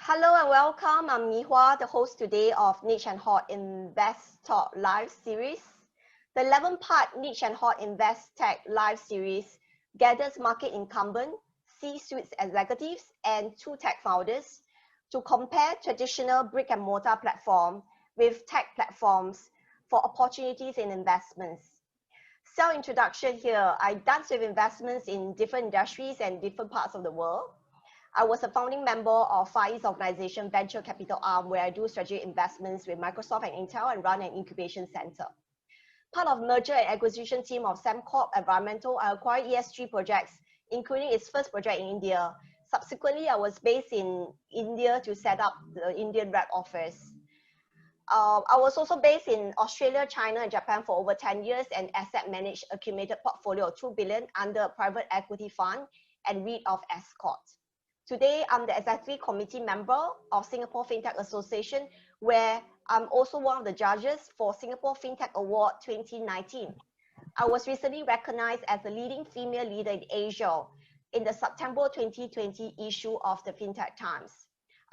Hello and welcome. I'm Mihua, the host today of Niche and Hot InvestTech live series. The 11-part Niche and Hot InvestTech live series gathers market incumbent, C-suite executives, and 2-tech founders to compare traditional brick-and-mortar platform with tech platforms for opportunities in investments. Self-introduction here, I dance with investments in different industries and different parts of the world. I was a founding member of Far East Organization Venture Capital Arm, where I do strategic investments with Microsoft and Intel and run an incubation center. Part of merger and acquisition team of Sembcorp Environmental, I acquired ESG projects, including its first project in India. Subsequently, I was based in India to set up the Indian rep office. I was also based in Australia, China, and Japan for over 10 years and asset managed accumulated portfolio of $2 billion under a private equity fund and REIT of Escort. Today, I'm the executive committee member of Singapore FinTech Association, where I'm also one of the judges for Singapore FinTech Award 2019. I was recently recognized as the leading female leader in Asia in the September 2020 issue of the FinTech Times.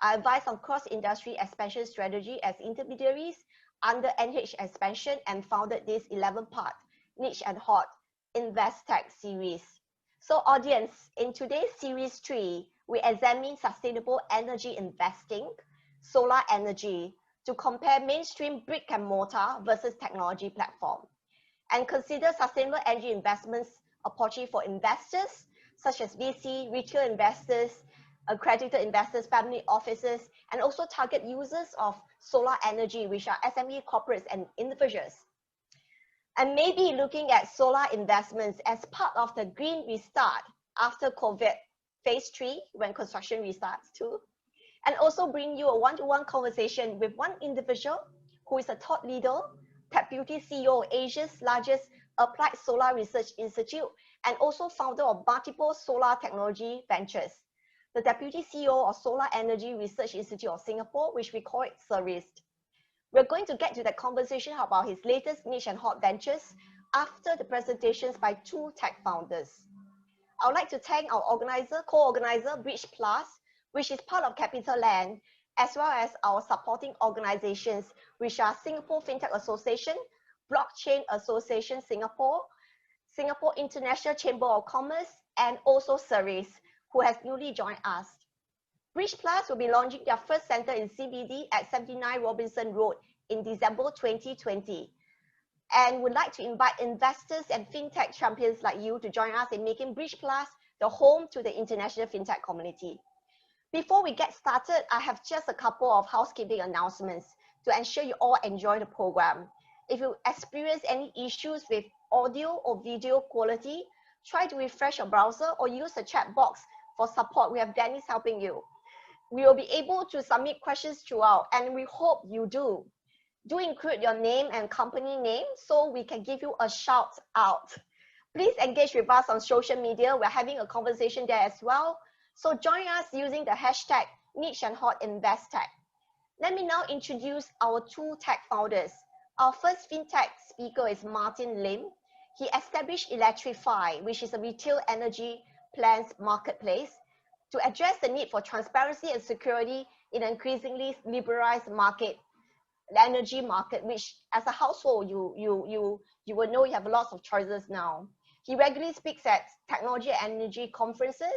I advise on cross-industry expansion strategy as intermediaries under NH Expansion and founded this 11-part Niche and Hot InvestTech series. So audience, in today's series 3, we examine sustainable energy investing, solar energy, to compare mainstream brick and mortar versus technology platform, and consider sustainable energy investments opportunity for investors such as VC, retail investors, accredited investors, family offices, and also target users of solar energy, which are SME corporates and individuals. And maybe looking at solar investments as part of the green restart after COVID phase 3, when construction restarts too, and also bring you a one-to-one conversation with one individual who is a thought leader, Deputy CEO of Asia's largest applied solar research institute, and also founder of multiple solar technology ventures, the Deputy CEO of Solar Energy Research Institute of Singapore, which we call it CERIST. We're going to get to that conversation about his latest niche and hot ventures after the presentations by 2 tech founders. I would like to thank our co-organizer, Bridge Plus, which is part of CapitaLand, as well as our supporting organizations, which are Singapore FinTech Association, Blockchain Association Singapore, Singapore International Chamber of Commerce, and also CERIS, who has newly joined us. Bridge Plus will be launching their first center in CBD at 79 Robinson Road in December 2020. And would like to invite investors and FinTech champions like you to join us in making Bridge Plus the home to the international FinTech community. Before we get started, I have just a couple of housekeeping announcements to ensure you all enjoy the program. If you experience any issues with audio or video quality, try to refresh your browser or use the chat box for support. We have Dennis helping you. We will be able to submit questions throughout, and we hope you do. Do include your name and company name so we can give you a shout out. Please engage with us on social media. We're having a conversation there as well. So join us using the hashtag Niche and Hot InvestTech. Let me now introduce our 2 tech founders. Our first FinTech speaker is Martin Lim. He established Electrify, which is a retail energy plans marketplace, to address the need for transparency and security in an increasingly liberalized market, the energy market, which as a household, you will know you have lots of choices now. He regularly speaks at technology and energy conferences,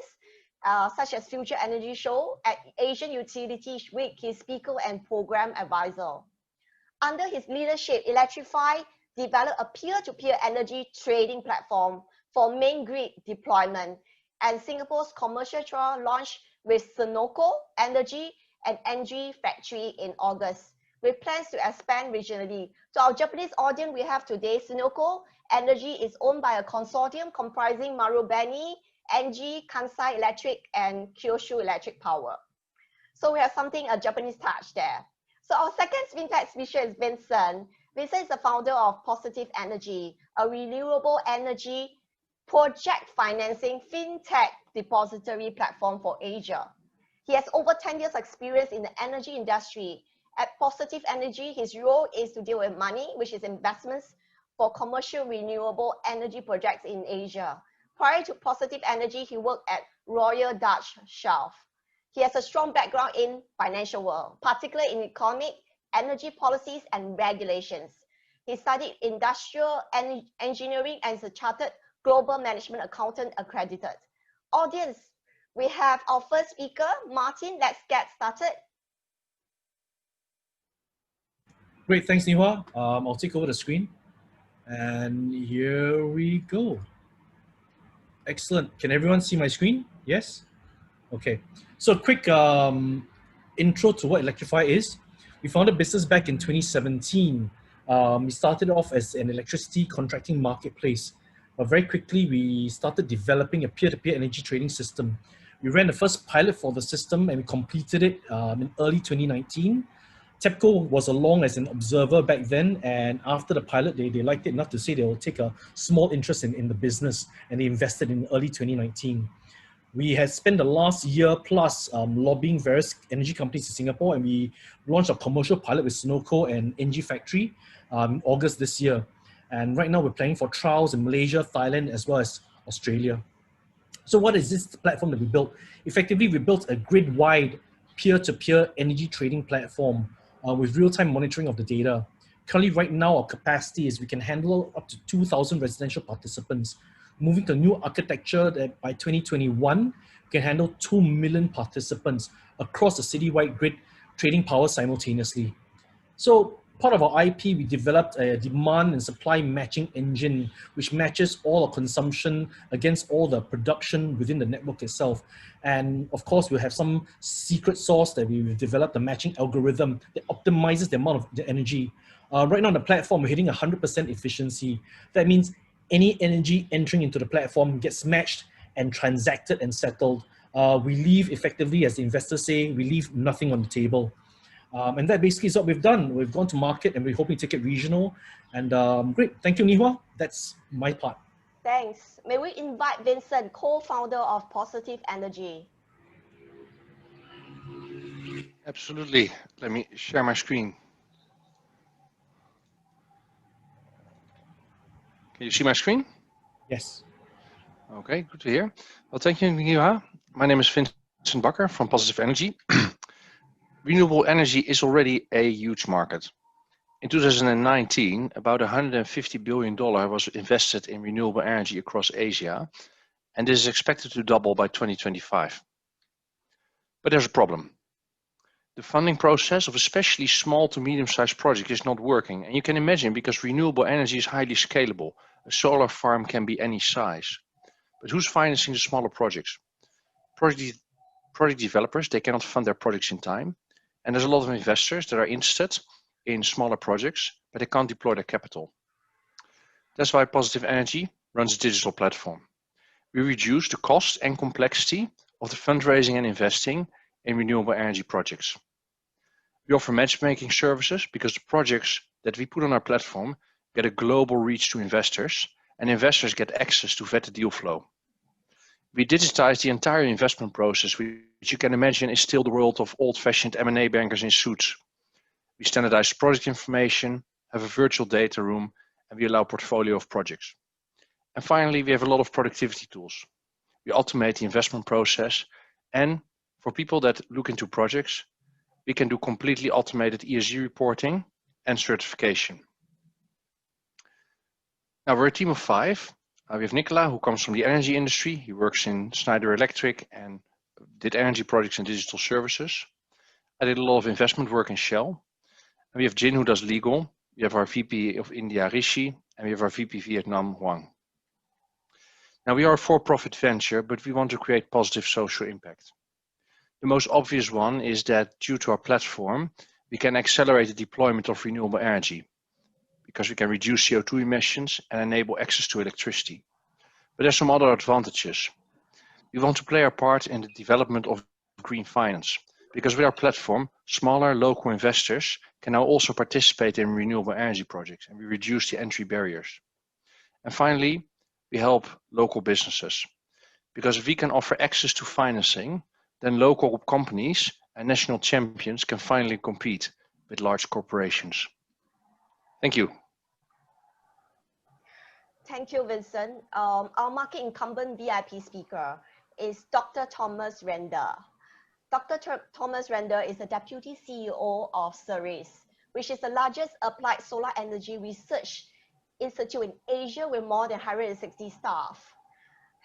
such as Future Energy Show, at Asian Utility Week. He's speaker and program advisor. Under his leadership, Electrify developed a peer-to-peer energy trading platform for main grid deployment, and Singapore's commercial trial launched with Senoko Energy and Engie Factory in August, with plans to expand regionally. To our Japanese audience we have today, Senoko Energy is owned by a consortium comprising Marubeni, Engie, Kansai Electric, and Kyushu Electric Power. So we have a Japanese touch there. So our second FinTech speaker is Vincent. Vincent is the founder of Positive Energy, a renewable energy project financing FinTech depository platform for Asia. He has over 10 years experience in the energy industry. At Positive Energy, his role is to deal with money, which is investments for commercial renewable energy projects in Asia. Prior to Positive Energy, he worked at Royal Dutch Shell. He has a strong background in financial world, particularly in economic, energy policies, and regulations. He studied industrial engineering and is a chartered global management accountant accredited. Audience, we have our first speaker, Martin. Let's get started. Great, thanks, Nihua. I'll take over the screen. And here we go. Excellent. Can everyone see my screen? Yes? Okay. So a quick intro to what Electrify is. We founded a business back in 2017. We started off as an electricity contracting marketplace. But very quickly, we started developing a peer-to-peer energy trading system. We ran the first pilot for the system and we completed it in early 2019. TEPCO was along as an observer back then, and after the pilot, they liked it enough to say they will take a small interest in the business, and they invested in early 2019. We had spent the last year plus lobbying various energy companies in Singapore, and we launched a commercial pilot with Sunoco and NG Factory in August this year. And right now we're planning for trials in Malaysia, Thailand, as well as Australia. So what is this platform that we built? Effectively, we built a grid-wide peer-to-peer energy trading platform with real-time monitoring of the data. Currently, right now, our capacity is we can handle up to 2,000 residential participants. Moving to a new architecture that by 2021 can handle 2 million participants across the citywide grid, trading power simultaneously. So part of our IP, we developed a demand and supply matching engine, which matches all our consumption against all the production within the network itself. And of course, we'll have some secret sauce that we've developed, a matching algorithm that optimizes the amount of the energy. Right now on the platform, we're hitting 100% efficiency. That means any energy entering into the platform gets matched and transacted and settled. We leave effectively, as the investors say, we leave nothing on the table. And that basically is what we've done. We've gone to market and we're hoping to take it regional. And great, thank you, Nihua. That's my part. Thanks. May we invite Vincent, co-founder of Positive Energy. Absolutely. Let me share my screen. Can you see my screen? Yes. Okay, good to hear. Well, thank you, Nihua. My name is Vincent Bakker from Positive Energy. Renewable energy is already a huge market. In 2019, about $150 billion was invested in renewable energy across Asia, and this is expected to double by 2025. But there's a problem. The funding process of especially small to medium-sized projects is not working, and you can imagine because renewable energy is highly scalable. A solar farm can be any size. But who's financing the smaller projects? Project developers, they cannot fund their projects in time. And there's a lot of investors that are interested in smaller projects, but they can't deploy their capital. That's why Positive Energy runs a digital platform. We reduce the cost and complexity of the fundraising and investing in renewable energy projects. We offer matchmaking services because the projects that we put on our platform get a global reach to investors, and investors get access to vetted deal flow. We digitize the entire investment process, which you can imagine is still the world of old-fashioned M&A bankers in suits. We standardize project information, have a virtual data room, and we allow a portfolio of projects. And finally, we have a lot of productivity tools. We automate the investment process, and for people that look into projects, we can do completely automated ESG reporting and certification. Now we're a team of 5. We have Nicola, who comes from the energy industry. He works in Schneider Electric and did energy projects and digital services. I did a lot of investment work in Shell. And we have Jin, who does legal. We have our VP of India, Rishi, and we have our VP Vietnam, Huang. Now we are a for-profit venture, but we want to create positive social impact. The most obvious one is that due to our platform, we can accelerate the deployment of renewable energy, because we can reduce CO2 emissions and enable access to electricity. But there's some other advantages. We want to play our part in the development of green finance, because with our platform, smaller local investors can now also participate in renewable energy projects, and we reduce the entry barriers. And finally, we help local businesses, because if we can offer access to financing, then local companies and national champions can finally compete with large corporations. Thank you. Thank you, Vincent. Our market incumbent VIP speaker is Dr. Thomas Render. Dr. Thomas Render is the Deputy CEO of Ceres, which is the largest applied solar energy research institute in Asia with more than 160 staff.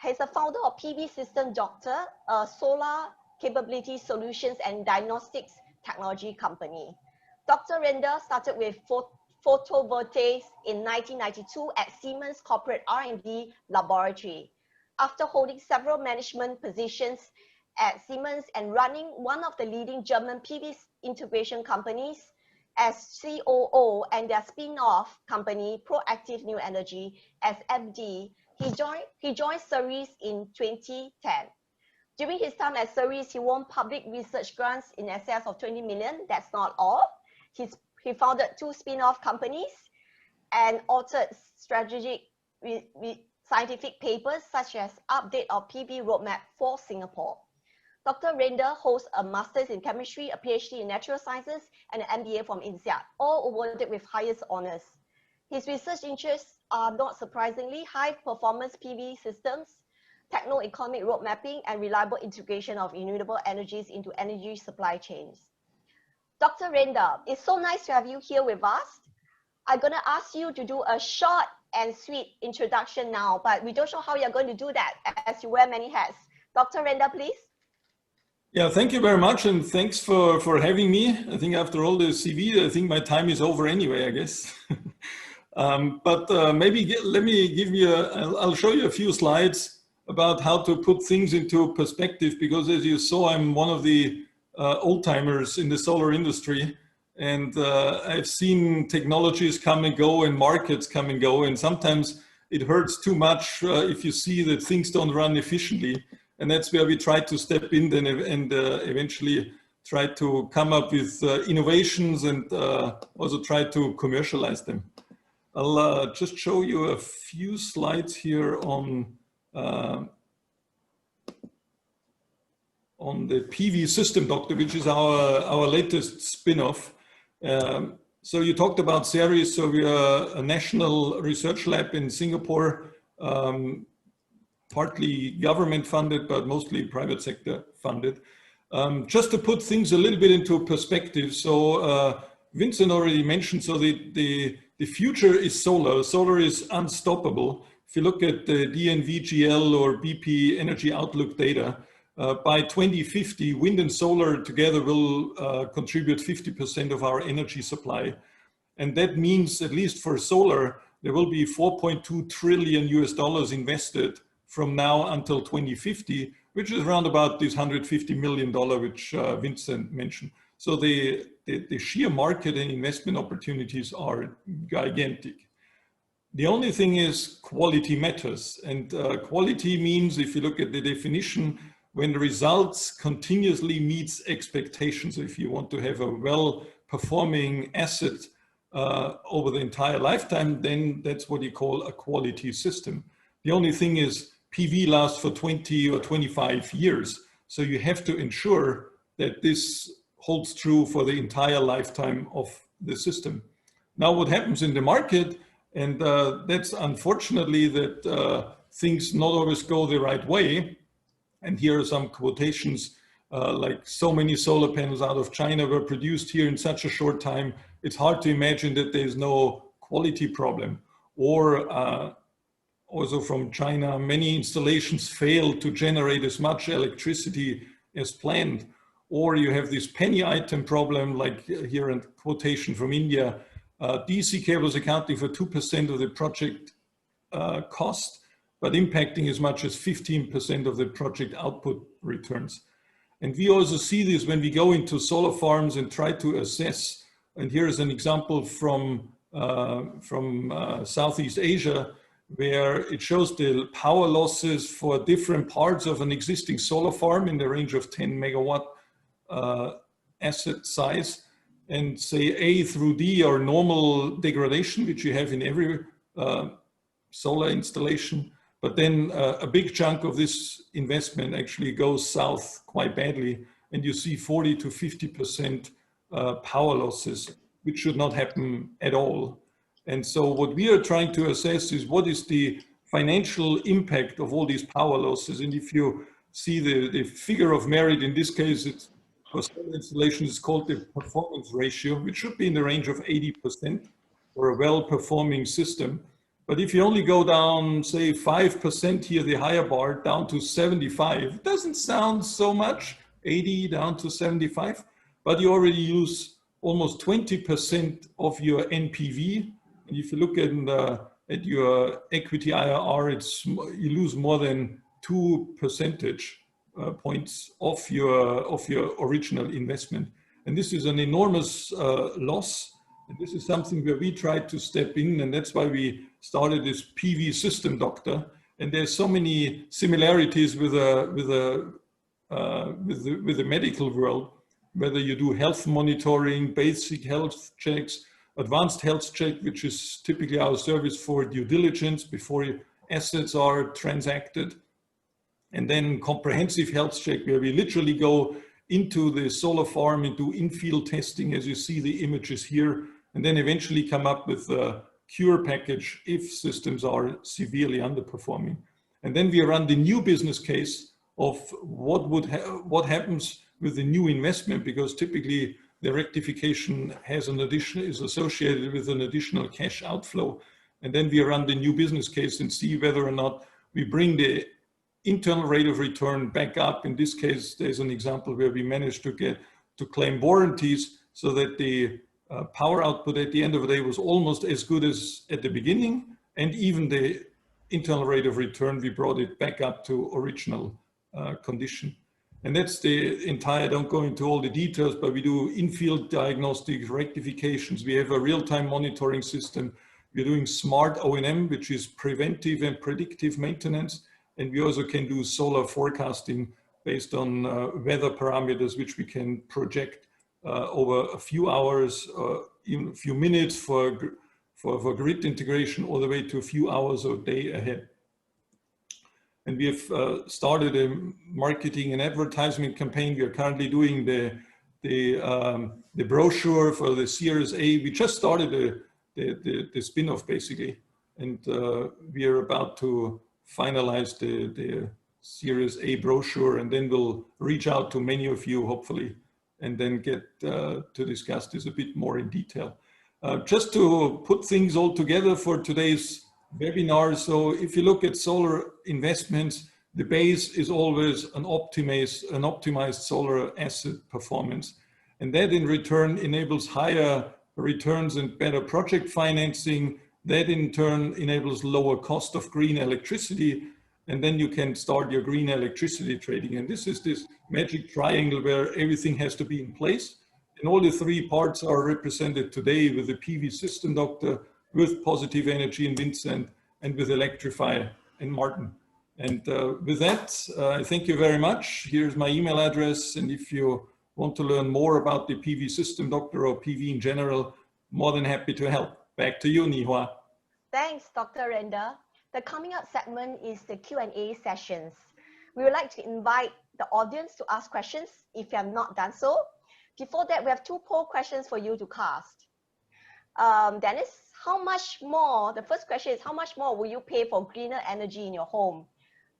He's the founder of PV System Doctor, a solar capability solutions and diagnostics technology company. Dr. Render started with photovoltaics in 1992 at Siemens Corporate R&D Laboratory. After holding several management positions at Siemens and running one of the leading German PV integration companies as COO and their spin-off company, Proactive New Energy, as MD, he joined Ceres in 2010. During his time at Ceres, he won public research grants in excess of 20 million. That's not all. He founded 2 spin-off companies and authored strategic scientific papers such as Update of PV Roadmap for Singapore. Dr. Render holds a master's in chemistry, a PhD in natural sciences, and an MBA from INSEAD, all awarded with highest honors. His research interests are not surprisingly high performance PV systems, techno-economic road mapping, and reliable integration of renewable energies into energy supply chains. Dr. Render, it's so nice to have you here with us. I'm going to ask you to do a short and sweet introduction now, but we don't know how you're going to do that as you wear many hats. Dr. Render, please. Yeah, thank you very much, and thanks for having me. I think after all the CV, I think my time is over anyway, I guess. Maybe let me give you I'll show you a few slides about how to put things into perspective, because as you saw, I'm one of the old timers in the solar industry, and I've seen technologies come and go and markets come and go, and sometimes it hurts too much if you see that things don't run efficiently. And that's where we try to step in then and eventually try to come up with innovations and also try to commercialize them. I'll just show you a few slides here on the PV System Doctor, which is our latest spin-off. So you talked about Ceres. So we are a national research lab in Singapore, partly government funded, but mostly private sector funded. Just to put things a little bit into perspective. So Vincent already mentioned, so the future is solar. Solar is unstoppable. If you look at the DNVGL or BP Energy Outlook data, by 2050, wind and solar together will contribute 50% of our energy supply. And that means, at least for solar, there will be $4.2 trillion invested from now until 2050, which is around about this $150 million, which Vincent mentioned. So the sheer market and investment opportunities are gigantic. The only thing is quality matters. And quality means, if you look at the definition, when the results continuously meets expectations. If you want to have a well-performing asset over the entire lifetime, then that's what you call a quality system. The only thing is, PV lasts for 20 or 25 years. So you have to ensure that this holds true for the entire lifetime of the system. Now what happens in the market, and that's unfortunately that things not always go the right way. And here are some quotations, like so many solar panels out of China were produced here in such a short time. It's hard to imagine that there's no quality problem. Or also from China, many installations fail to generate as much electricity as planned. Or you have this penny item problem, like here in quotation from India, DC cables accounting for 2% of the project cost, but impacting as much as 15% of the project output returns. And we also see this when we go into solar farms and try to assess, and here is an example from Southeast Asia, where it shows the power losses for different parts of an existing solar farm in the range of 10 megawatt asset size, and say A through D are normal degradation, which you have in every solar installation. But then a big chunk of this investment actually goes south quite badly, and you see 40 to 50% power losses, which should not happen at all. And so what we are trying to assess is what is the financial impact of all these power losses. And if you see the figure of merit, in this case, it's for solar installations is called the performance ratio, which should be in the range of 80% for a well-performing system. But if you only go down, say 5% here, the higher bar, down to 75, it doesn't sound so much, 80 down to 75, but you already use almost 20% of your NPV. And if you look at your equity IRR, you lose more than 2 percentage points of your original investment. And this is an enormous loss. And this is something where we tried to step in, and that's why we started this PV system doctor. And there's so many similarities with the medical world, whether you do health monitoring, basic health checks, advanced health check, which is typically our service for due diligence before assets are transacted, and then comprehensive health check, where we literally go into the solar farm and do in-field testing, as you see the images here, and then eventually come up with a cure package if systems are severely underperforming. And then we run the new business case of what happens with the new investment, because typically the rectification is associated with an additional cash outflow. And then we run the new business case and see whether or not we bring the internal rate of return back up. In this case, there's an example where we managed to claim warranties so that the power output at the end of the day was almost as good as at the beginning, and even the internal rate of return, we brought it back up to original condition. And that's the entire, I don't go into all the details, but we do in-field diagnostics, rectifications. We have a real-time monitoring system. We're doing smart O&M, which is preventive and predictive maintenance. And we also can do solar forecasting based on weather parameters, which we can project over a few hours, even a few minutes for grid integration, all the way to a few hours or day ahead. And we have started a marketing and advertisement campaign. We are currently doing the brochure for the Series A. We just started the spin-off basically, and we are about to finalize the Series A brochure, and then we'll reach out to many of you, hopefully, and then get to discuss this a bit more in detail. Just to put things all together for today's webinar. So if you look at solar investments, the base is always an optimized solar asset performance. And that in return enables higher returns and better project financing. That in turn enables lower cost of green electricity. And then you can start your green electricity trading. And this is this magic triangle where everything has to be in place. And all the three parts are represented today with the PV system doctor, with Positive Energy and Vincent, and with Electrify and Martin. And with that, I thank you very much. Here's my email address. And if you want to learn more about the PV system doctor or PV in general, more than happy to help. Back to you, Nihua. Thanks, Dr. Renda. The coming up segment is the Q&A sessions. We would like to invite the audience to ask questions if you have not done so. Before that, we have two poll questions for you to cast. Dennis, how much more, the first question is, how much more will you pay for greener energy in your home?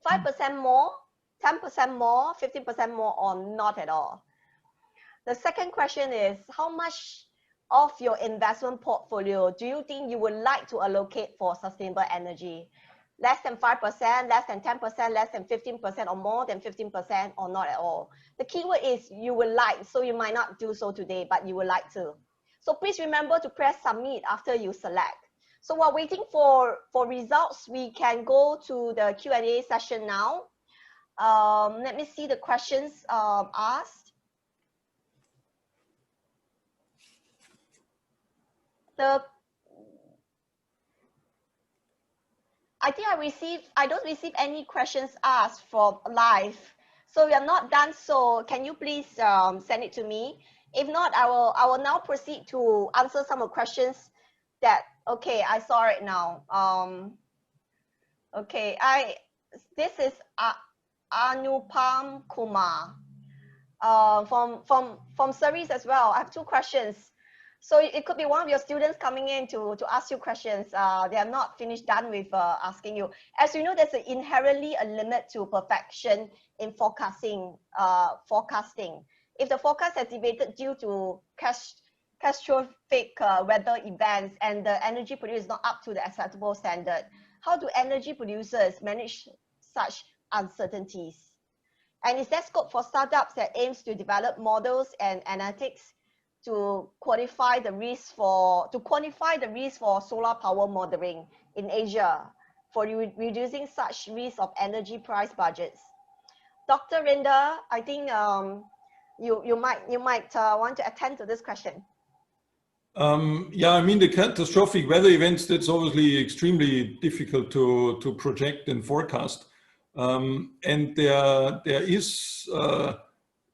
5% more, 10% more, 15% more, or not at all? The second question is, how much of your investment portfolio do you think you would like to allocate for sustainable energy? Less than 5%, less than 10%, less than 15%, or more than 15%, or not at all? The keyword is you would like, so you might not do so today, but you would like to. So please remember to press submit after you select. So while waiting for results, we can go to the Q&A session now. Let me see the questions asked. I think I don't receive any questions asked from live. So we are not done. So can you please send it to me? If not, I will now proceed to answer some of the questions that, okay, I saw it now. Okay, this is Anupam Kumar from service as well. I have two questions. So it could be one of your students coming in to ask you questions. They are not done with asking you. As you know, there's inherently a limit to perfection in forecasting. if the forecast has deviated due to catastrophic weather events and the energy produced is not up to the acceptable standard, how do energy producers manage such uncertainties? And is there scope for startups that aims to develop models and analytics to quantify the risk for solar power modeling in Asia for reducing such risk of energy price budgets? Dr. Rinder, I think you might want to attend to this question. Yeah, I mean, the catastrophic weather events, that's obviously extremely difficult to project and forecast. And there is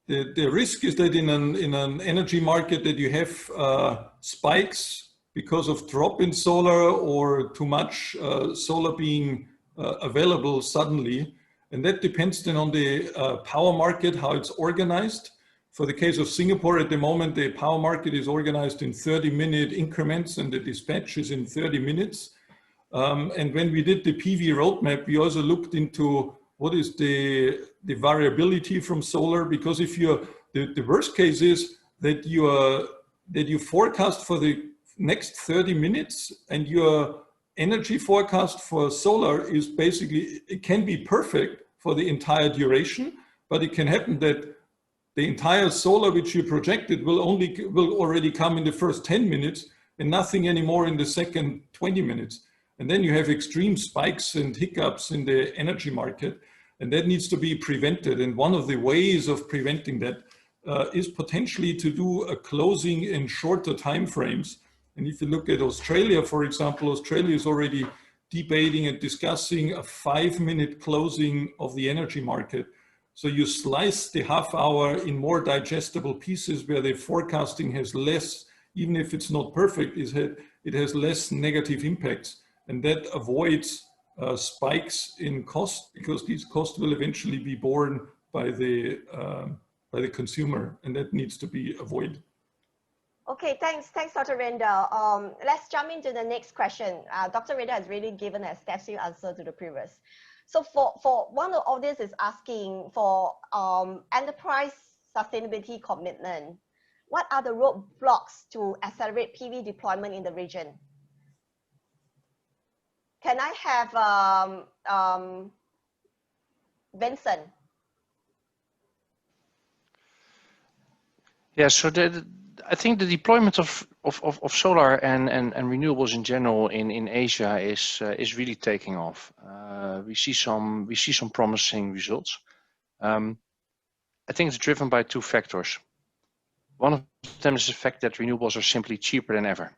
the risk is that in an energy market that you have spikes because of drop in solar or too much solar being available suddenly. And that depends then on the power market, how it's organized. For the case of Singapore at the moment, the power market is organized in 30-minute increments and the dispatch is in 30 minutes. And when we did the PV roadmap, we also looked into what is the variability from solar, because if the worst case is that you forecast for the next 30 minutes and your energy forecast for solar is basically, it can be perfect for the entire duration, but it can happen that the entire solar which you projected will already come in the first 10 minutes and nothing anymore in the second 20 minutes. And then you have extreme spikes and hiccups in the energy market, and that needs to be prevented. And one of the ways of preventing that is potentially to do a closing in shorter time frames. And if you look at Australia, for example, Australia is already debating and discussing a 5-minute closing of the energy market. So you slice the half hour in more digestible pieces where the forecasting has less, even if it's not perfect, it has less negative impacts. And that avoids spikes in cost, because these costs will eventually be borne by the consumer, and that needs to be avoided. Okay, thanks, Dr. Rinder. Let's jump into the next question. Dr. Rinder has really given a extensive answer to the previous. So for one of this is asking for enterprise sustainability commitment. What are the roadblocks to accelerate PV deployment in the region? Can I have Vincent? Yeah, so I think the deployment of solar and renewables in general in Asia is really taking off. We see some promising results. I think it's driven by two factors. One of them is the fact that renewables are simply cheaper than ever.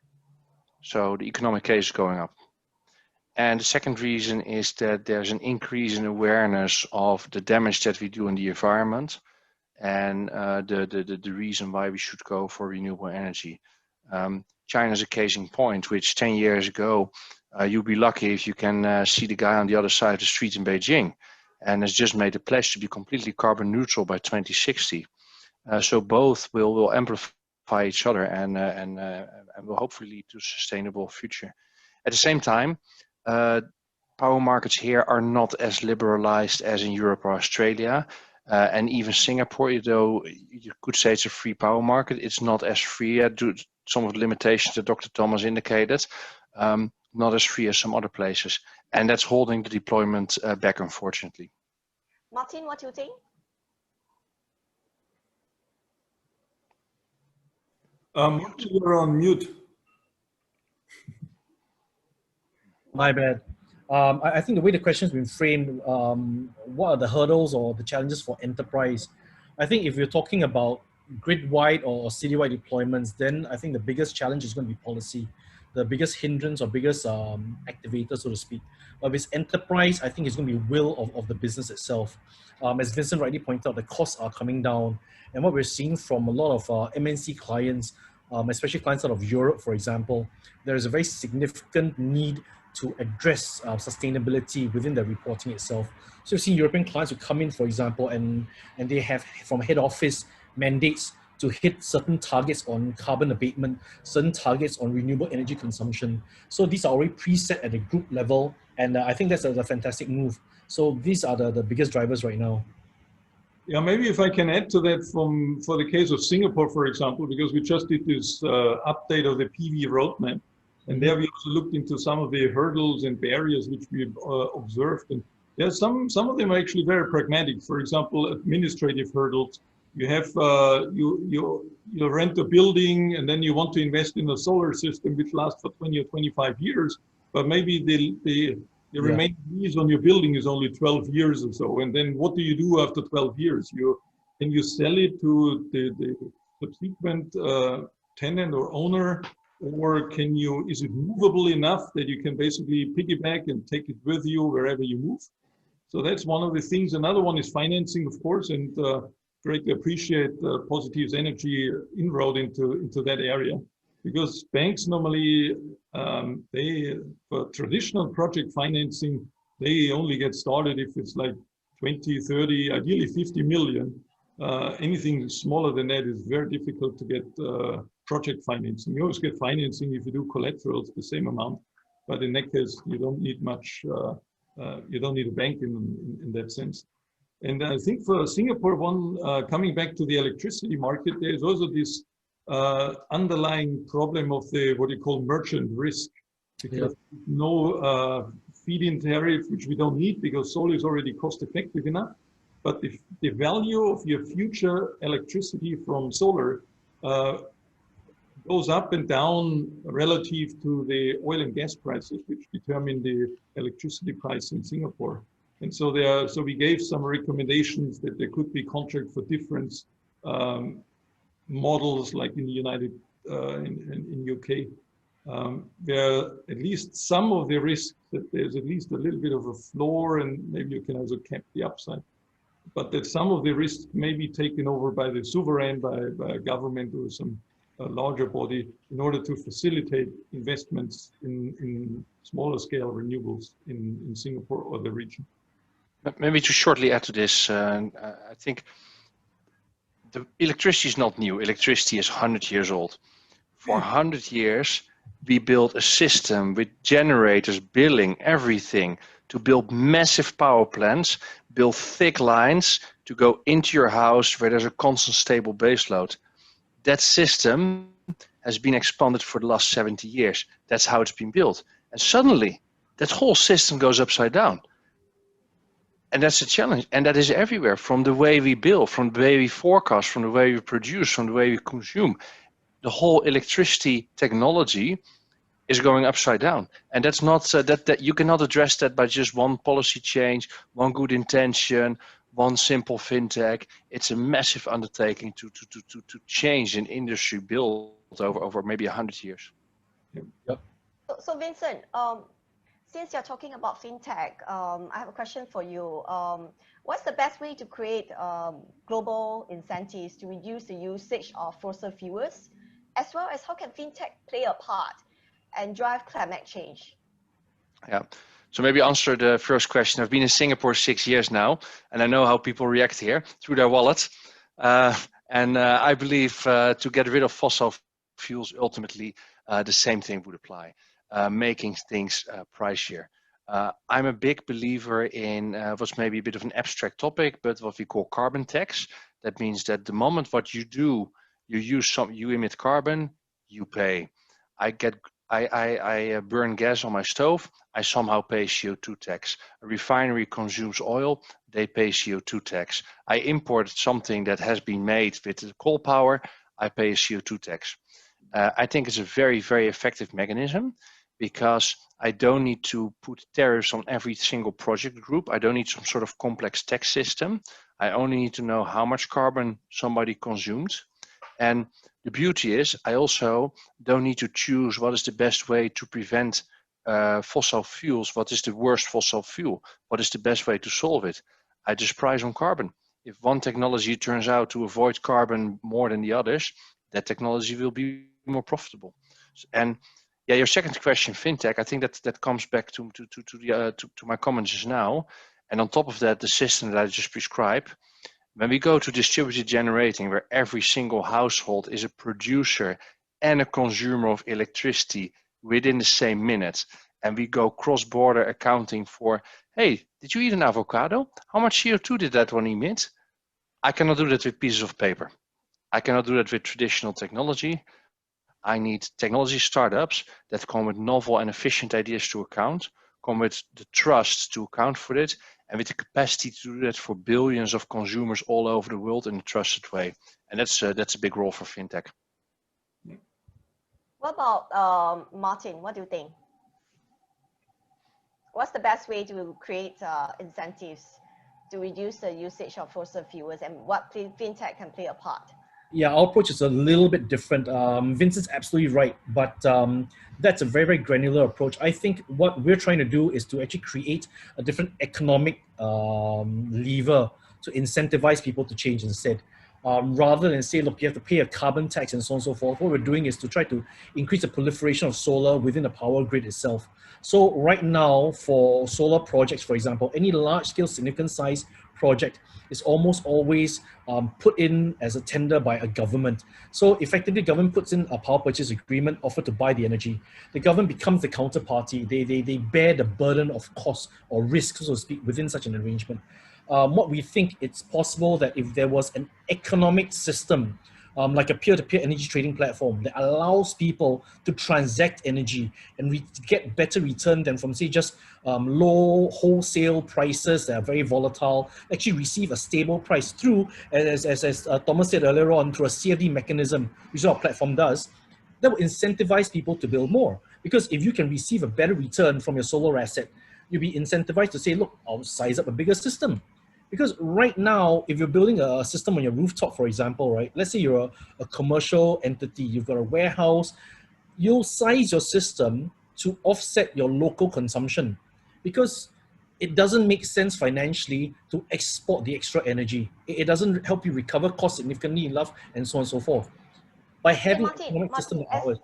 So the economic case is going up. And the second reason is that there's an increase in awareness of the damage that we do in the environment, and the reason why we should go for renewable energy. China is a case in point, which 10 years ago, you'd be lucky if you can see the guy on the other side of the street in Beijing, and has just made a pledge to be completely carbon neutral by 2060. So both will amplify each other and will hopefully lead to a sustainable future. At the same time, power markets here are not as liberalized as in Europe or Australia. And even Singapore, though you could say it's a free power market, it's not as free due to some of the limitations that Dr. Thomas indicated, not as free as some other places. And that's holding the deployment back, unfortunately. Martin, what do you think? You are on mute. My bad. I think the way the question has been framed, what are the hurdles or the challenges for enterprise? I think if you're talking about grid-wide or city-wide deployments, then I think the biggest challenge is going to be policy, the biggest hindrance or biggest activator, so to speak. But with enterprise, I think it's going to be will of the business itself. As Vincent rightly pointed out, the costs are coming down. And what we're seeing from a lot of MNC clients, especially clients out of Europe, for example, there is a very significant need to address sustainability within the reporting itself. So you've seen European clients who come in, for example, and they have from head office mandates to hit certain targets on carbon abatement, certain targets on renewable energy consumption. So these are already preset at the group level, and I think that's a fantastic move. So these are the biggest drivers right now. Yeah, maybe if I can add to that for the case of Singapore, for example, because we just did this update of the PV roadmap, and there we also looked into some of the hurdles and barriers which we observed, and there's some of them are actually very pragmatic. For example, administrative hurdles. You have you rent a building and then you want to invest in a solar system which lasts for 20 or 25 years, but maybe the remaining lease on your building is only 12 years or so. And then what do you do after 12 years? Can you sell it to the subsequent tenant or owner, or is it movable enough that you can basically piggyback and take it with you wherever you move? So that's one of the things. Another one is financing, of course, and greatly appreciate Positive's energy inroad into that area, because banks normally, for traditional project financing, they only get started if it's like 20, 30, ideally 50 million. Anything smaller than that is very difficult to get project financing. You always get financing if you do collaterals the same amount, but in that case, you don't need much, you don't need a bank in that sense. And I think for Singapore, coming back to the electricity market, there's also this underlying problem of what you call merchant risk, because no feed-in tariff, which we don't need because solar is already cost-effective enough. But if the value of your future electricity from solar goes up and down relative to the oil and gas prices, which determine the electricity price in Singapore. And so we gave some recommendations that there could be contract for difference models, like in the in UK, where at least some of the risk that there's at least a little bit of a floor, and maybe you can also cap the upside, but that some of the risks may be taken over by the sovereign, by a government or some larger body, in order to facilitate investments in smaller scale renewables in Singapore or the region. Maybe to shortly add to this, I think the electricity is not new. Electricity is 100 years old. For 100 years, we built a system with generators, billing, everything, to build massive power plants, build thick lines to go into your house where there's a constant stable baseload. That system has been expanded for the last 70 years. That's how it's been built. And suddenly, that whole system goes upside down. And that's a challenge. And that is everywhere, from the way we build, from the way we forecast, from the way we produce, from the way we consume. The whole electricity technology is going upside down. And that's not that you cannot address that by just one policy change, one good intention, one simple FinTech. It's a massive undertaking to change an industry built over maybe 100 years. Yep. So Vincent, since you're talking about FinTech, I have a question for you. What's the best way to create global incentives to reduce the usage of fossil fuels, as well as how can FinTech play a part and drive climate change? Yeah, so maybe answer the first question. I've been in Singapore 6 years now, and I know how people react here through their wallet. And I believe to get rid of fossil fuels, ultimately, the same thing would apply. Making things pricier. I'm a big believer in what's maybe a bit of an abstract topic, but what we call carbon tax. That means that the moment what you do, you emit carbon, you pay. I burn gas on my stove, I somehow pay CO2 tax. A refinery consumes oil, they pay CO2 tax. I import something that has been made with coal power, I pay a CO2 tax. I think it's a very, very effective mechanism, because I don't need to put tariffs on every single project group. I don't need some sort of complex tax system. I only need to know how much carbon somebody consumed. And the beauty is, I also don't need to choose what is the best way to prevent fossil fuels. What is the worst fossil fuel? What is the best way to solve it? I just price on carbon. If one technology turns out to avoid carbon more than the others, that technology will be more profitable. And yeah, your second question, FinTech, I think that comes back to my comments just now. And on top of that, the system that I just prescribed, when we go to distributed generating, where every single household is a producer and a consumer of electricity within the same minute, and we go cross-border accounting for, hey, did you eat an avocado? How much CO2 did that one emit? I cannot do that with pieces of paper. I cannot do that with traditional technology. I need technology startups that come with novel and efficient ideas to account, come with the trust to account for it, and with the capacity to do that for billions of consumers all over the world in a trusted way. And that's a big role for FinTech. What about Martin? What do you think? What's the best way to create incentives to reduce the usage of fossil fuels, and what FinTech can play a part? Yeah, our approach is a little bit different. Vincent's absolutely right, but that's a very, very granular approach. I think what we're trying to do is to actually create a different economic lever to incentivize people to change instead. Rather than say, look, you have to pay a carbon tax and so on and so forth, what we're doing is to try to increase the proliferation of solar within the power grid itself. So right now, for solar projects, for example, any large-scale, significant size project is almost always put in as a tender by a government. So effectively, government puts in a power purchase agreement, offer to buy the energy. The government becomes the counterparty. They bear the burden of cost or risk, so to speak, within such an arrangement. What we think it's possible that if there was an economic system, like a peer-to-peer energy trading platform that allows people to transact energy and get better return than from, say, just low wholesale prices that are very volatile, actually receive a stable price through, as Thomas said earlier on, through a CFD mechanism, which our platform does, that will incentivize people to build more. Because if you can receive a better return from your solar asset, you'll be incentivized to say, look, I'll size up a bigger system. Because right now, if you're building a system on your rooftop, for example, right, let's say you're a commercial entity, you've got a warehouse, you'll size your system to offset your local consumption, because it doesn't make sense financially to export the extra energy. It doesn't help you recover costs significantly enough, and so on and so forth. By having an economic system of ours.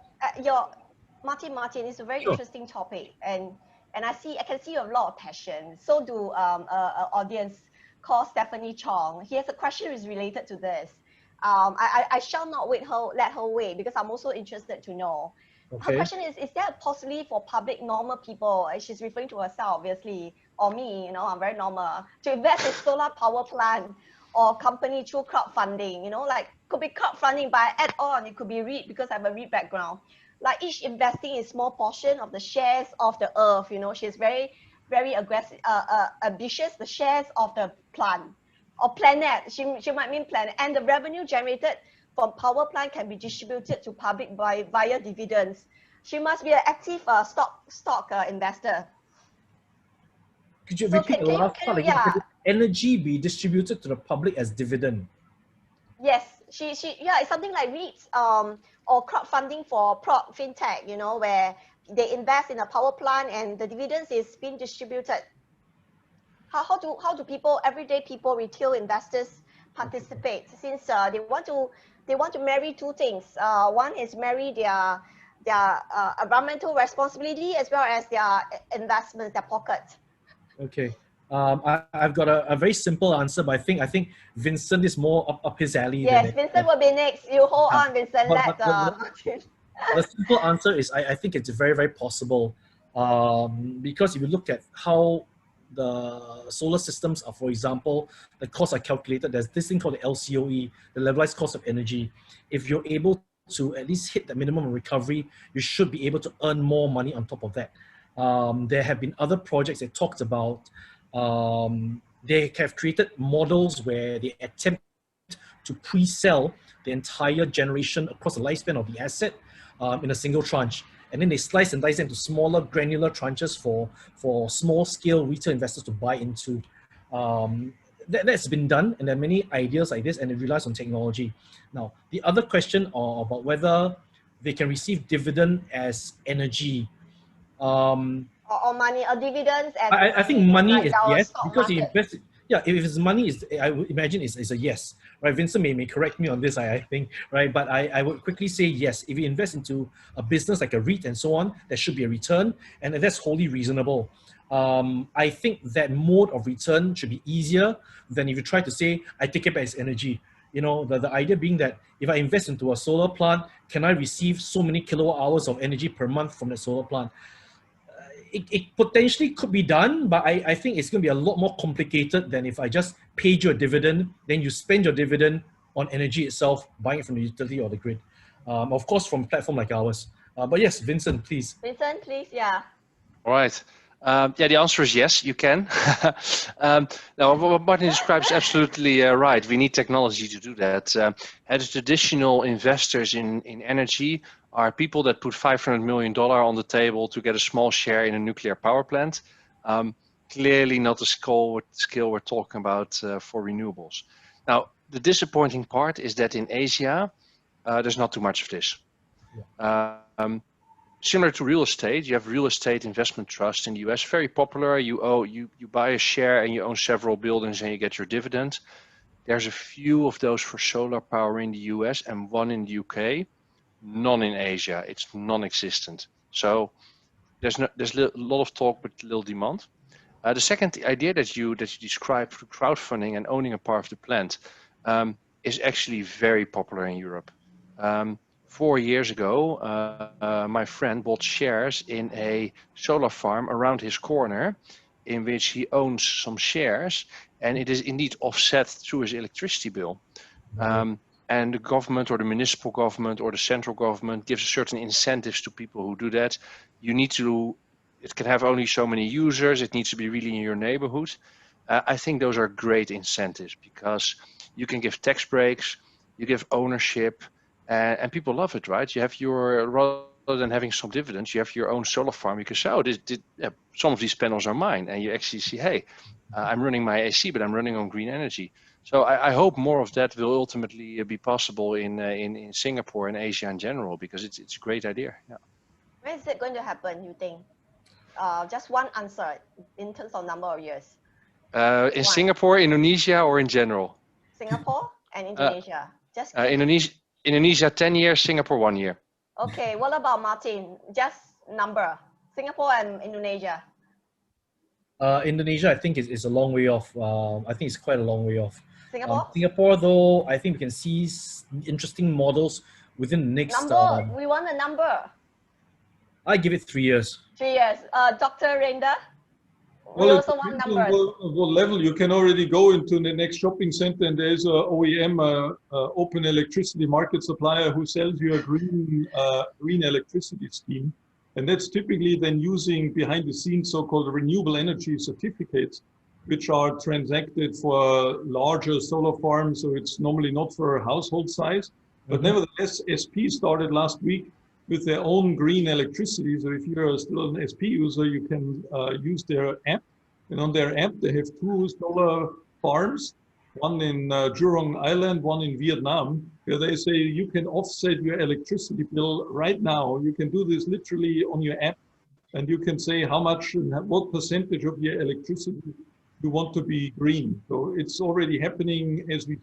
Martin, it's a very Sure. interesting topic, and I can see you have a lot of passion. So do audience called Stephanie Chong. He has a question is related to this. I shall not let her wait, because I'm also interested to know. Okay. Her question is there a possibility for public normal people, and she's referring to herself obviously, or me, I'm very normal, to invest in solar power plant or company through crowdfunding, like could be crowdfunding, but I add on, it could be REIT, because I have a REIT background. Like each investing in small portion of the shares of the earth, she's very, very aggressive, ambitious, the shares of the plant or planet, she might mean planet, and the revenue generated from power plant can be distributed to public via dividends. She must be an active stock investor. Could you repeat the last part again? Could energy be distributed to the public as dividend? Yes, it's something like REITs or crowdfunding for FinTech, where they invest in a power plant and the dividends is being distributed. How do people, everyday people, retail investors participate, since they want to marry two things. One is marry their environmental responsibility as well as their investments, their pocket. Okay. I've got a very simple answer, but I think Vincent is more up his alley. Yes, Vincent will be next. You hold on, Vincent. The simple answer is I think it's very, very possible, because if you look at how the solar systems are, for example, the costs are calculated, there's this thing called the LCOE, the levelized cost of energy. If you're able to at least hit the minimum recovery, you should be able to earn more money on top of that. There have been other projects that talked about, they have created models where they attempt to pre-sell the entire generation across the lifespan of the asset in a single tranche. And then they slice and dice into smaller granular tranches for small scale retail investors to buy into. That's been done, and there are many ideas like this, and it relies on technology. Now, the other question about whether they can receive dividend as energy. Or money, or dividends. And I think money like is yes, because you invest. Yeah, if it's money, I would imagine is a yes, right? Vincent may correct me on this, I think, right? But I would quickly say yes. If you invest into a business like a REIT and so on, there should be a return, and that's wholly reasonable. I think that mode of return should be easier than if you try to say, I take it back as energy. The idea being that if I invest into a solar plant, can I receive so many kilowatt hours of energy per month from the solar plant? it potentially could be done, but I think it's going to be a lot more complicated than if I just paid you a dividend, then you spend your dividend on energy itself, buying it from the utility or the grid. Of course, from a platform like ours. But yes, Vincent, please. Vincent, please, yeah. All right. Yeah, the answer is yes, you can. Now, what Martin describes is absolutely right. We need technology to do that. As traditional investors in energy are people that put $500 million on the table to get a small share in a nuclear power plant. Clearly not the scale we're talking about for renewables. Now, the disappointing part is that in Asia, there's not too much of this. Similar to real estate, you have real estate investment trusts in the US, very popular. You buy a share and you own several buildings and you get your dividend. There's a few of those for solar power in the US and one in the UK, none in Asia. It's non-existent. So there's a lot of talk but little demand. The second idea that you described for crowdfunding and owning a part of the plant is actually very popular in Europe. 4 years ago, my friend bought shares in a solar farm around his corner in which he owns some shares, and it is indeed offset through his electricity bill. And the government or the municipal government or the central government gives certain incentives to people who do that. It can have only so many users, it needs to be really in your neighborhood. I think those are great incentives because you can give tax breaks, you give ownership, and people love it, right? You have rather than having some dividends, you have your own solar farm. You can say, oh, some of these panels are mine. And you actually see, hey, I'm running my AC, but I'm running on green energy. So I hope more of that will ultimately be possible in Singapore and Asia in general, because it's a great idea. Yeah. When is it going to happen, you think? Just one answer in terms of number of years. In Singapore, Indonesia, or in general? Singapore and Indonesia. Just Indonesia 10 years, Singapore 1 year. Okay, what about Martin? Just number. Singapore and Indonesia. Indonesia, I think, is a long way off. I think it's quite a long way off. Singapore? Singapore, though, I think we can see interesting models within the next... Number, we want a number. I give it 3 years. 3 years. Dr. Renda? We Well, also want numbers. What level you can already go into the next shopping center, and there's a OEM, open electricity market supplier, who sells you a green electricity scheme, and that's typically then using behind the scenes so-called renewable energy certificates, which are transacted for larger solar farms. So it's normally not for household size, but nevertheless, SP started last week with their own green electricity. So if you're still an SP user, you can use their app. And on their app, they have 2 solar farms, one in Jurong Island, one in Vietnam, where they say you can offset your electricity bill right now. You can do this literally on your app, and you can say how much and what percentage of your electricity you want to be green. So it's already happening as we,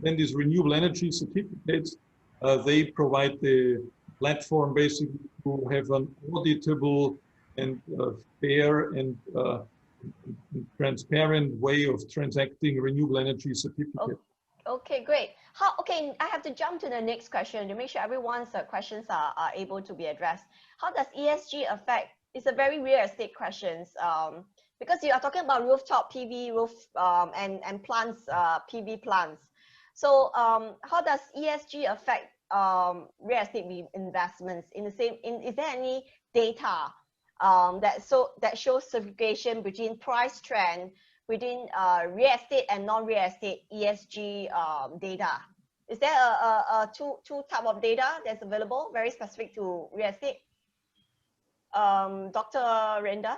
then these renewable energy certificates, they provide the platform basically to have an auditable and fair and transparent way of transacting renewable energy certificates. Okay, great. Okay, I have to jump to the next question to make sure everyone's questions are able to be addressed. How does ESG affect? It's a very real estate question, because you are talking about rooftop PV and plants, PV plants. So how does ESG affect real estate investments? Is there any data that shows segregation between price trend within real estate and non-real estate ESG data? Is there a two type of data that's available, very specific to real estate? Dr. Renda?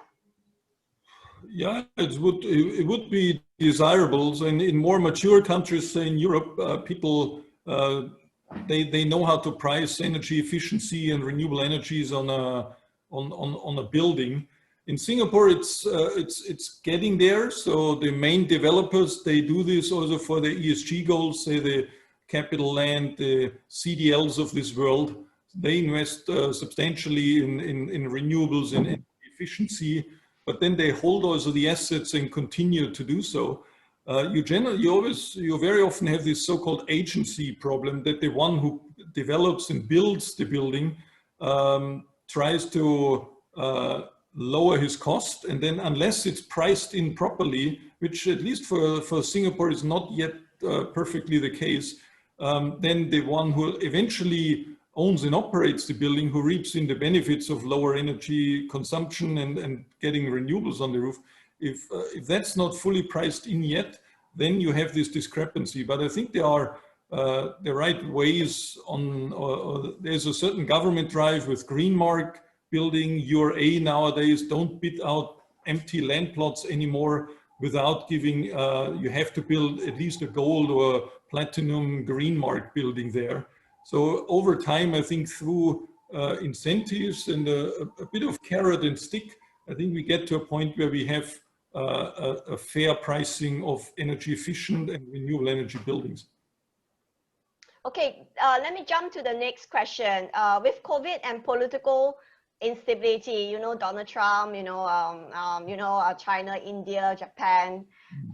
Yeah, it would be desirable. So in more mature countries, say in Europe, people they know how to price energy efficiency and renewable energies on a building. In Singapore, it's getting there. So the main developers, they do this also for the ESG goals, say the Capital Land, the CDLs of this world. They invest substantially in renewables and efficiency, but then they hold also the assets and continue to do so. You very often have this so-called agency problem, that the one who develops and builds the building tries to lower his cost, and then unless it's priced in properly, which at least for Singapore is not yet perfectly the case, then the one who eventually owns and operates the building, who reaps in the benefits of lower energy consumption and getting renewables on the roof, if that's not fully priced in yet, then you have this discrepancy. But I think there are the right ways on, or there's a certain government drive with green mark building. URA nowadays don't bid out empty land plots anymore without giving, you have to build at least a gold or platinum green mark building there. So over time, I think through incentives and a bit of carrot and stick, I think we get to a point where we have a fair pricing of energy efficient and renewable energy buildings. Okay, let me jump to the next question. With COVID and political instability, you know, Donald Trump, China, India, Japan,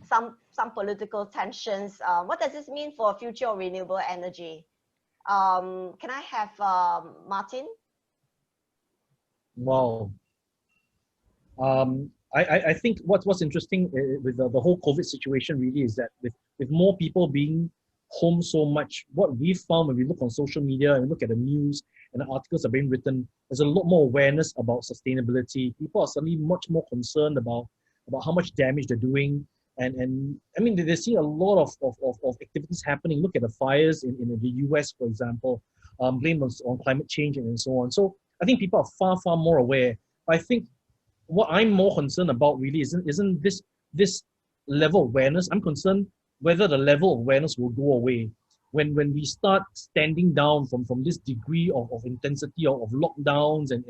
some political tensions. What does this mean for future of renewable energy? Can I have Martin? Wow. I think what's interesting with the whole COVID situation really is that with more people being home so much, what we've found when we look on social media and look at the news and the articles are being written, there's a lot more awareness about sustainability. People are suddenly much more concerned about how much damage they're doing. And I mean, they're seeing a lot of activities happening. Look at the fires in the US, for example, blamed on climate change and so on. So I think people are far more aware. But I think what I'm more concerned about really isn't this level of awareness. I'm concerned whether the level of awareness will go away when we start standing down from this degree of intensity of lockdowns and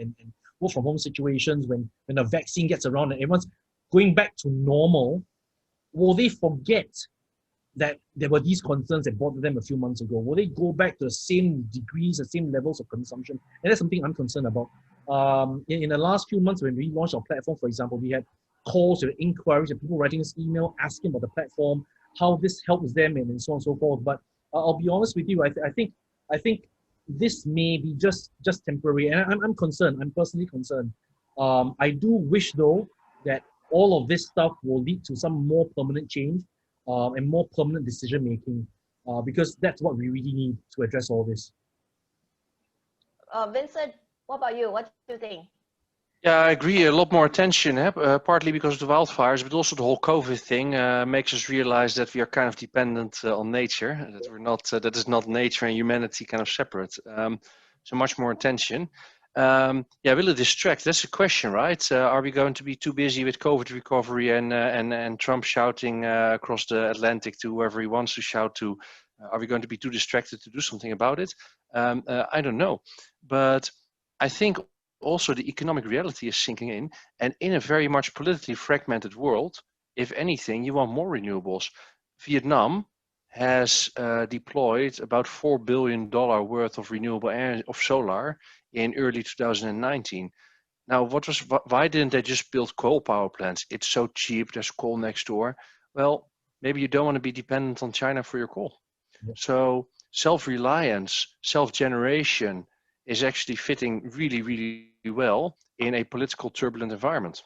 work from home situations, when a vaccine gets around and everyone's going back to normal. Will they forget that there were these concerns that bothered them a few months ago? Will they go back to the same degrees, the same levels of consumption? And that's something I'm concerned about. In the last few months, when we launched our platform, for example, we had calls or inquiries and people writing us email asking about the platform, how this helps them and so on and so forth. But I'll be honest with you, I think this may be just temporary, and I'm concerned. I'm personally concerned. I do wish though that all of this stuff will lead to some more permanent change and more permanent decision making, because that's what we really need to address all this. Vincent, what about you? What do you think? Yeah, I agree. A lot more attention, partly because of the wildfires, but also the whole COVID thing makes us realize that we are kind of dependent on nature. That we're not. That is not nature and humanity kind of separate. So much more attention. Yeah, will it distract? That's the question, right? Are we going to be too busy with COVID recovery and Trump shouting across the Atlantic to whoever he wants to shout to? Are we going to be too distracted to do something about it? I don't know, but I think also the economic reality is sinking in, and in a very much politically fragmented world, if anything, you want more renewables. Vietnam has deployed about $4 billion worth of renewable energy, of solar, in early 2019. Now, why didn't they just build coal power plants? It's so cheap, there's coal next door. Well, maybe you don't want to be dependent on China for your coal. Yeah. So self-reliance, self-generation is actually fitting really, really well in a political turbulent environment.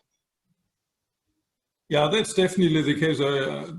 Yeah, that's definitely the case.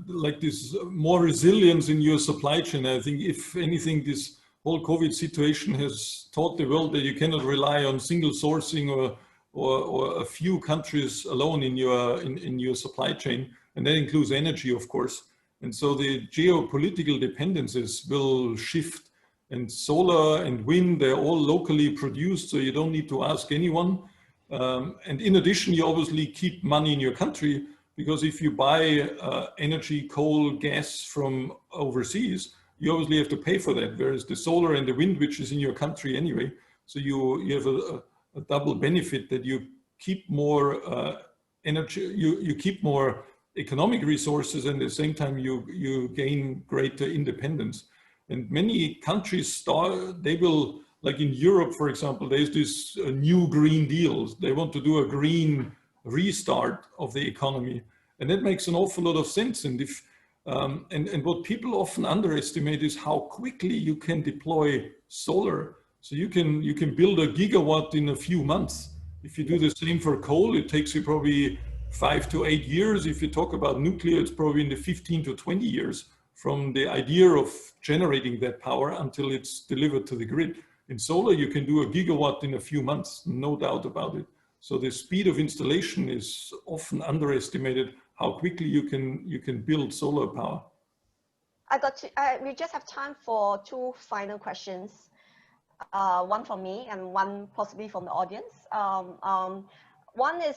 Like this more resilience in your supply chain. I think if anything, this whole COVID situation has taught the world that you cannot rely on single sourcing or a few countries alone in your supply chain. And that includes energy, of course. And so the geopolitical dependencies will shift. And solar and wind, they're all locally produced, so you don't need to ask anyone. And in addition, you obviously keep money in your country, because if you buy energy, coal, gas from overseas, you obviously have to pay for that, whereas the solar and the wind, which is in your country anyway, so you have a double benefit that you keep more energy, you keep more economic resources, and at the same time you gain greater independence. And many countries they will, like in Europe, for example, there's this new Green Deals. They want to do a green restart of the economy. And that makes an awful lot of sense. And and what people often underestimate is how quickly you can deploy solar. So you can build a gigawatt in a few months. If you do the same for coal, it takes you probably 5 to 8 years. If you talk about nuclear, it's probably in the 15 to 20 years from the idea of generating that power until it's delivered to the grid. In solar, you can do a gigawatt in a few months, no doubt about it. So the speed of installation is often underestimated, how quickly you can build solar power. We just have time for 2 final questions. One from me and one possibly from the audience. One is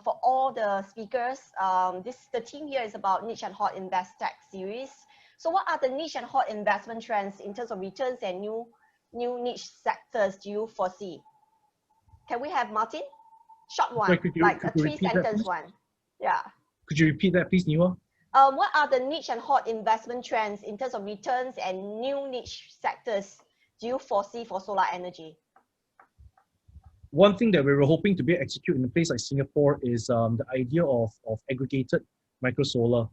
for all the speakers. The team here is about Niche and Hot InvestTech series. So what are the niche and hot investment trends in terms of returns and new niche sectors do you foresee? Can we have Martin? Short one, like a 3-sentence one. Yeah. Could you repeat that, please, Niwa? What are the niche and hot investment trends in terms of returns and new niche sectors do you foresee for solar energy? One thing that we were hoping to be executed in a place like Singapore is the idea of aggregated micro solar.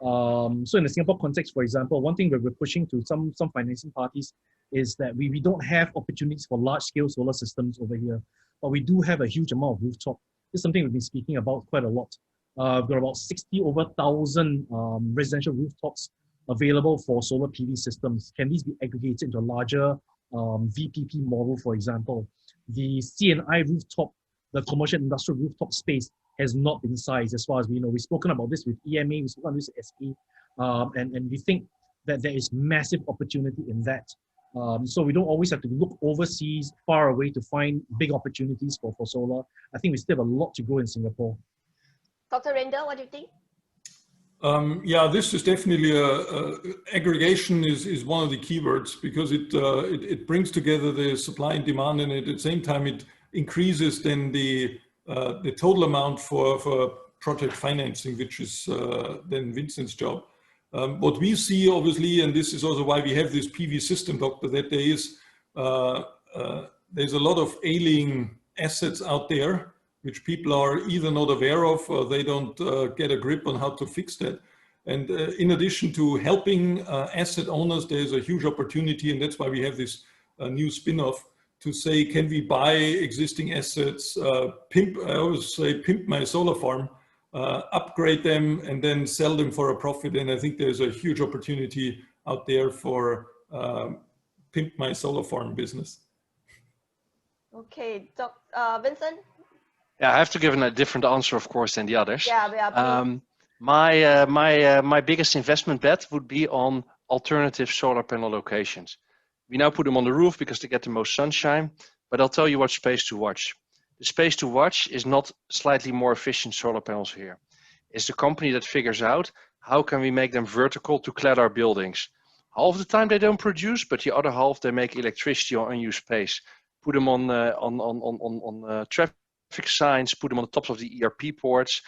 So in the Singapore context, for example, one thing that we're pushing to some financing parties is that we don't have opportunities for large scale solar systems over here, but we do have a huge amount of rooftop. This is something we've been speaking about quite a lot. We've got about 1,000 residential rooftops available for solar PV systems. Can these be aggregated into a larger VPP model, for example? The C&I rooftop, the commercial industrial rooftop space has not been sized as far as we know. We've spoken about this with EMA, we've spoken about this with SE, and we think that there is massive opportunity in that. So we don't always have to look overseas, far away to find big opportunities for solar. I think we still have a lot to go in Singapore. Dr. Render, what do you think? Yeah, this is definitely aggregation is one of the keywords because it brings together the supply and demand, and at the same time it increases then the total amount for project financing, which is then Vincent's job. What we see obviously, and this is also why we have this PV system, Doctor, that there's a lot of ailing assets out there which people are either not aware of or they don't get a grip on how to fix that. And in addition to helping asset owners, there's a huge opportunity, and that's why we have this new spin-off to say, can we buy existing assets, I always say pimp my solar farm, upgrade them and then sell them for a profit. And I think there's a huge opportunity out there for pimp my solar farm business. Okay, Vincent? Yeah, I have to give a different answer, of course, than the others. Yeah. My biggest investment bet would be on alternative solar panel locations. We now put them on the roof because they get the most sunshine, but I'll tell you what space to watch. The space to watch is not slightly more efficient solar panels here. It's the company that figures out how can we make them vertical to clad our buildings. Half the time they don't produce, but the other half they make electricity on unused space. Put them on traffic signs, put them on the tops of the ERP ports.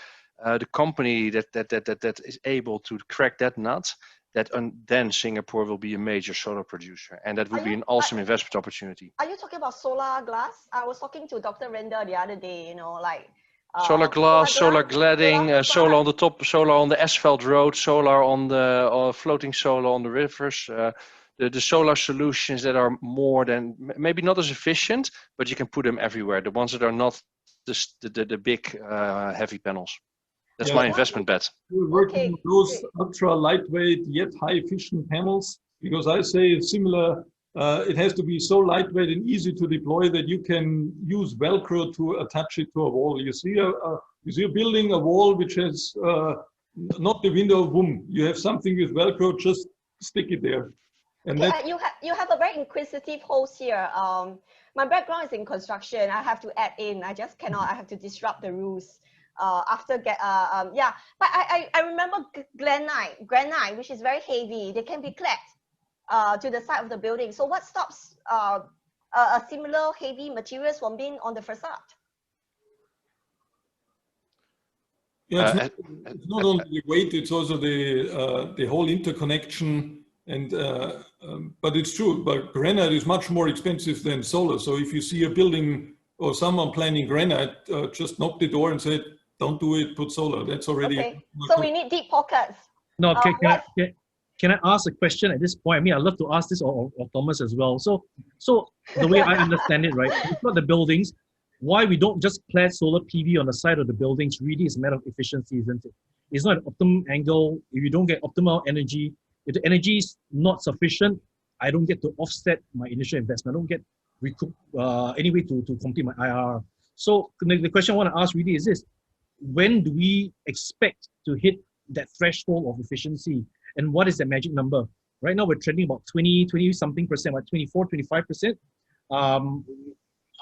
The company that is able to crack that nut, then Singapore will be a major solar producer, and that would be an awesome investment opportunity. Are you talking about solar glass? I was talking to Dr. Render the other day, like solar glass, solar cladding, solar on the top, solar on the asphalt road, solar on the floating solar on the rivers. The solar solutions that are more than, maybe not as efficient, but you can put them everywhere. The ones that are not the big heavy panels. That's my investment bet. We're working on those ultra lightweight yet high efficient panels, because I say it's similar. It has to be so lightweight and easy to deploy that you can use Velcro to attach it to a wall. You see a building, a wall which has not the window, boom. You have something with Velcro, just stick it there. And okay, you have a very inquisitive host here. My background is in construction. I have to add in. I just cannot. I have to disrupt the rules. But I remember granite, which is very heavy. They can be clad to the side of the building. So what stops a similar heavy materials from being on the facade? Yeah, it's not only the weight; it's also the whole interconnection. And but it's true. But granite is much more expensive than solar. So if you see a building or someone planning granite, just knock the door and say, don't do it, put solar. That's already... Okay, so we need deep pockets. No, can I ask a question at this point? I mean, I'd love to ask this or Thomas as well. So the way I understand it, right? You've got the buildings, why we don't just clad solar PV on the side of the buildings really is a matter of efficiency, isn't it? It's not an optimum angle. If you don't get optimal energy, if the energy is not sufficient, I don't get to offset my initial investment. I don't get recoup anyway to complete my IRR. So the question I want to ask really is this: when do we expect to hit that threshold of efficiency, and what is the magic number? Right now we're trending about 20 something percent, like 24, 25%.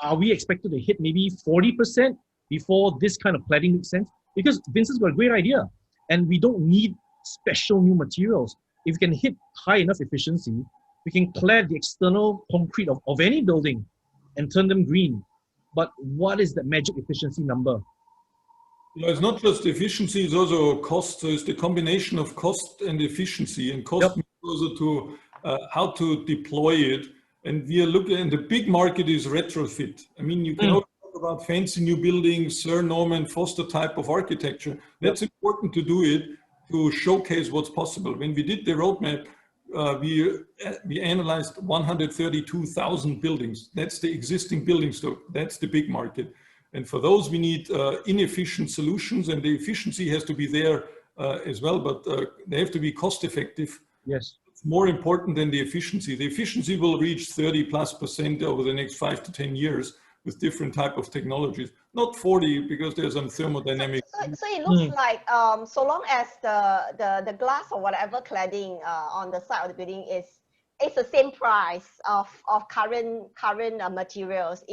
Are we expected to hit maybe 40% before this kind of cladding makes sense? Because Vincent's got a great idea, and we don't need special new materials. If we can hit high enough efficiency, we can clad the external concrete of any building and turn them green. But what is the magic efficiency number? No, it's not just efficiency, it's also cost. So it's the combination of cost and efficiency, and cost also to how to deploy it. And we are looking, and the big market is retrofit. I mean, you can also talk about fancy new buildings, Sir Norman Foster type of architecture. That's important to do it, to showcase what's possible. When we did the roadmap, we analyzed 132,000 buildings. That's the existing building stock. That's the big market. And for those, we need inefficient solutions, and the efficiency has to be there as well, but they have to be cost effective. Yes. It's more important than the efficiency. The efficiency will reach 30+% over the next 5 to 10 years with different type of technologies. Not 40, because there's some thermodynamics. So it looks like so long as the glass or whatever cladding on the side of the building is the same price of current materials,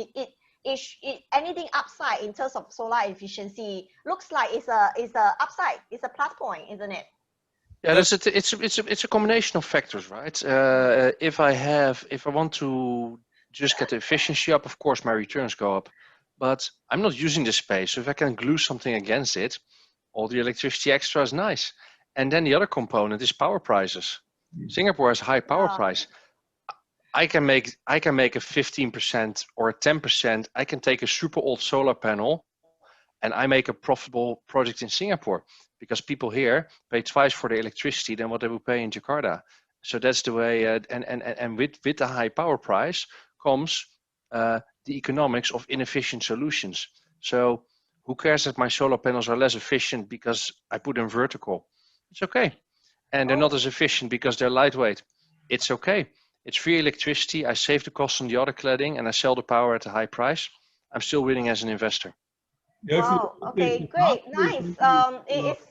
anything upside in terms of solar efficiency looks like it's a upside, it's a plus point, isn't it? Yeah, it's a combination of factors, right? If I want to just get the efficiency up, of course my returns go up, but I'm not using the space. So if I can glue something against it, all the electricity extra is nice. And then the other component is power prices. Singapore has a high power price. I can make a 15% or a 10%. I can take a super old solar panel and I make a profitable project in Singapore, because people here pay twice for the electricity than what they would pay in Jakarta. So that's the way, and with the high power price comes the economics of inefficient solutions. So who cares that my solar panels are less efficient because I put them vertical? It's okay. And they're not as efficient because they're lightweight. It's okay. It's free electricity. I save the cost on the other cladding and I sell the power at a high price. I'm still winning as an investor. Wow. Okay. Great. Nice.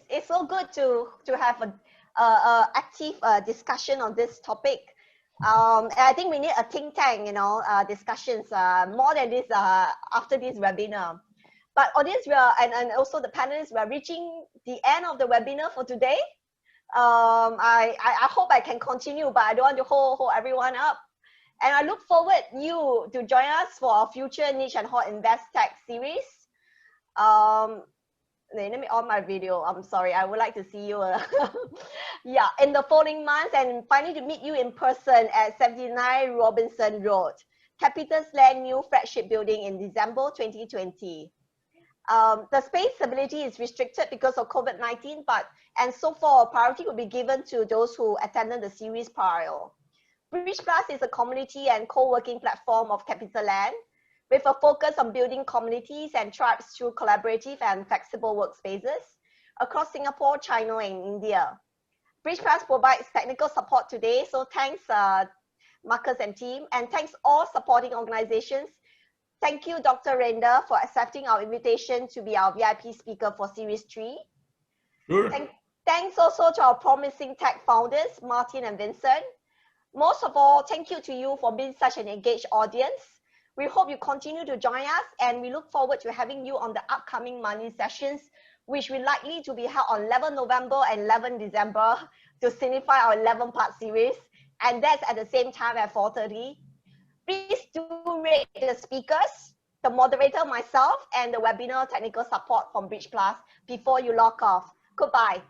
It's so good to have a active discussion on this topic. And I think we need a think tank, discussions more than this after this webinar. But audience, and also the panelists, we are reaching the end of the webinar for today. I hope I can continue, but I don't want to hold everyone up. And I look forward you to join us for our future Niche and Hot InvestTech series. Let me on my video. I'm sorry. I would like to see you. Yeah, in the following months, and finally to meet you in person at 79 Robinson Road, Capital's Land new flagship building in December 2020. The space ability is restricted because of COVID-19, and so far priority will be given to those who attended the series prior. Bridge Plus is a community and co-working platform of Capital Land, with a focus on building communities and tribes through collaborative and flexible workspaces across Singapore, China, and India. Bridge Plus provides technical support today, so thanks Marcus and team, and thanks all supporting organizations. Thank you, Dr. Renda, for accepting our invitation to be our VIP speaker for Series 3. Sure. Thanks also to our promising tech founders, Martin and Vincent. Most of all, thank you to you for being such an engaged audience. We hope you continue to join us, and we look forward to having you on the upcoming money sessions, which will likely to be held on 11 November and 11 December to signify our 11-part series, and that's at the same time at 4:30. Please do rate the speakers, the moderator, myself, and the webinar technical support from Bridge Plus before you log off. Goodbye.